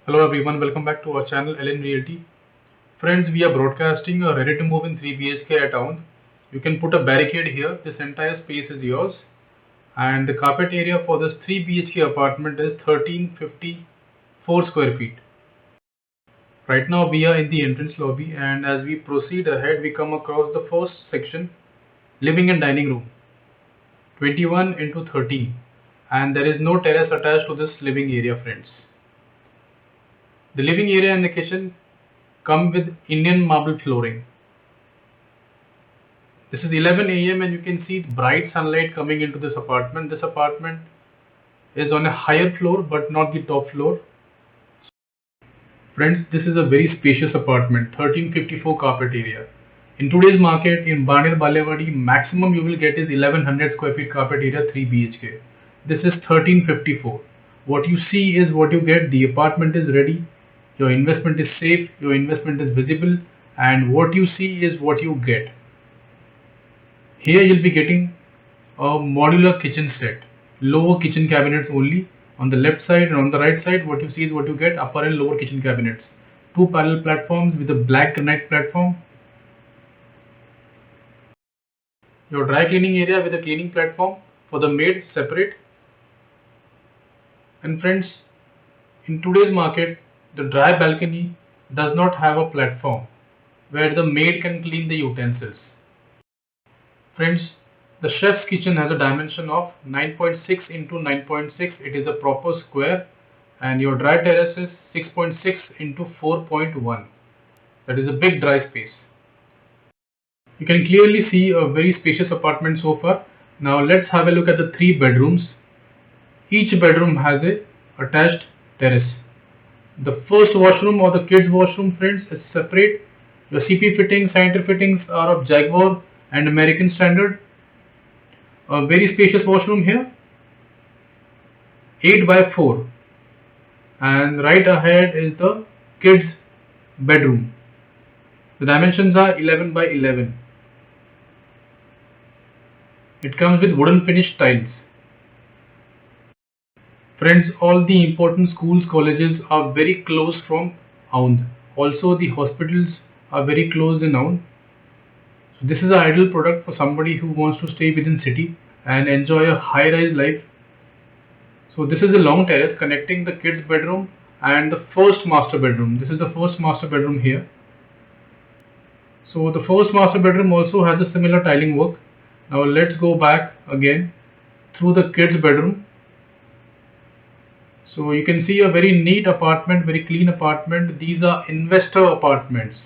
Hello everyone, welcome back to our channel LN Realty. Friends, we are broadcasting a ready to move in 3 BHK at town. You can put a barricade here. This entire space is yours. And the carpet area for this 3 BHK apartment is 1354 square feet. Right now we are in the entrance lobby, and as we proceed ahead we come across the first section, living and dining room, 21 into 13, and there is no terrace attached to this living area, friends. The living area and the kitchen come with Indian marble flooring. This is 11 a.m. and you can see bright sunlight coming into this apartment. This apartment is on a higher floor but not the top floor. Friends, this is a very spacious apartment, 1354 carpet area. In today's market in Baner Balewadi, maximum you will get is 1100 square feet carpet area, 3 BHK. This is 1354. What you see is what you get. The apartment is ready. Your investment is safe. Your investment is visible. And what you see is what you get. Here you'll be getting a modular kitchen set, lower kitchen cabinets only. On the left side and on the right side, what you see is what you get, upper and lower kitchen cabinets. Two parallel platforms with a black granite platform. Your dry cleaning area with a cleaning platform for the maid separate. And friends, in today's market, the dry balcony does not have a platform where the maid can clean the utensils. Friends, the chef's kitchen has a dimension of 9.6 into 9.6. It is a proper square, and your dry terrace is 6.6 into 4.1. That is a big dry space. You can clearly see a very spacious apartment so far. Now let's have a look at the 3 bedrooms. Each bedroom has a attached terrace. The first washroom or the kids washroom, friends, is separate. The CP fittings, sanitary fittings are of Jaguar and American standard. A very spacious washroom here, 8 by 4, and right ahead is the kids bedroom. The dimensions are 11 by 11. It comes with wooden finished tiles. Friends, all the important schools, colleges are very close from Aund. Also the hospitals are very close in Aund. So this is an ideal product for somebody who wants to stay within city and enjoy a high-rise life. So this is a long terrace connecting the kids bedroom and the first master bedroom. This is the first master bedroom here. So the first master bedroom also has a similar tiling work. Now let's go back again through the kids bedroom. So you can see a very neat apartment, very clean apartment. These are investor apartments.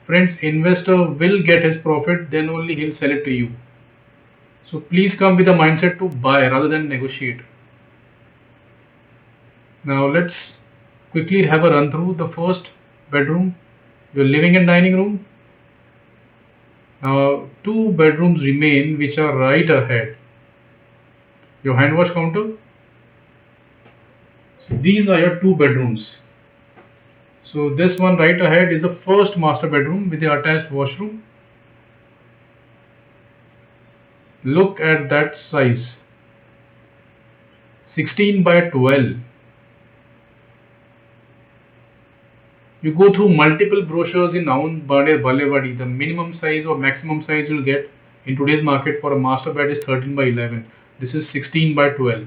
Friends, investor will get his profit, then only he'll sell it to you. So please come with a mindset to buy rather than negotiate. Now let's quickly have a run through the first bedroom, your living and dining room. Now 2 bedrooms remain which are right ahead. Your hand wash counter. So these are your 2 bedrooms. So this one right ahead is the first master bedroom with the attached washroom. Look at that size, 16 by 12. You go through multiple brochures in Aund, Baner, Balewadi. The minimum size or maximum size you'll get in today's market for a master bed is 13 by 11. This is 16 by 12.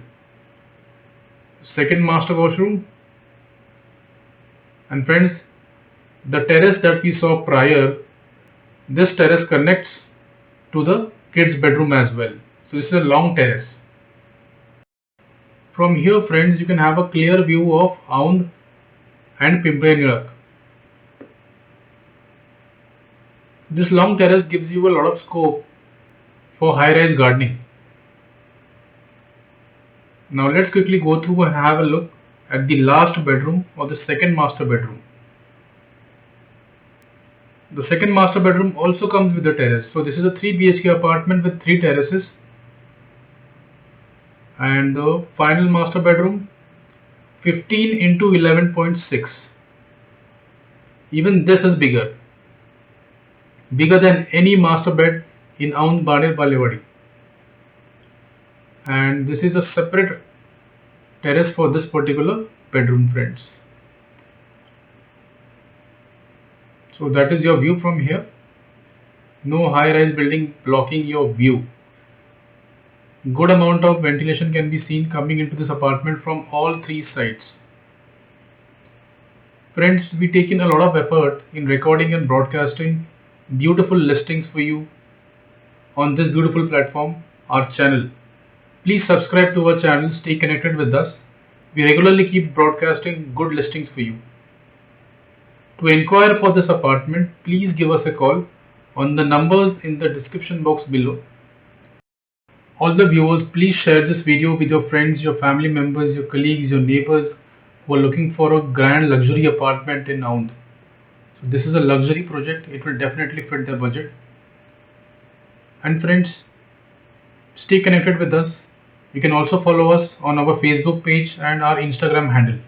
Second master washroom. And friends, the terrace that we saw prior, this terrace connects to the kids bedroom as well. So this is a long terrace. From here, friends, you can have a clear view of Aund and Pimpri Neerak. This long terrace gives you a lot of scope for high-rise gardening. Now let's quickly go through and have a look at the last bedroom or the second master bedroom. The second master bedroom also comes with a terrace. So this is a 3 BHK apartment with 3 terraces. And the final master bedroom, 15 into 11.6. Even this is bigger than any master bed in Aund, Baner, Balewadi. And this is a separate terrace for this particular bedroom, friends. So that is your view from here. No high-rise building blocking your view. Good amount of ventilation can be seen coming into this apartment from all three sides. Friends, we've taken a lot of effort in recording and broadcasting beautiful listings for you on this beautiful platform, our channel. Please subscribe to our channel, stay connected with us. We regularly keep broadcasting good listings for you. To inquire for this apartment, please give us a call on the numbers in the description box below. All the viewers, please share this video with your friends, your family members, your colleagues, your neighbors who are looking for a grand luxury apartment in Aundh. So this is a luxury project, it will definitely fit their budget. And friends, stay connected with us. You can also follow us on our Facebook page and our Instagram handle.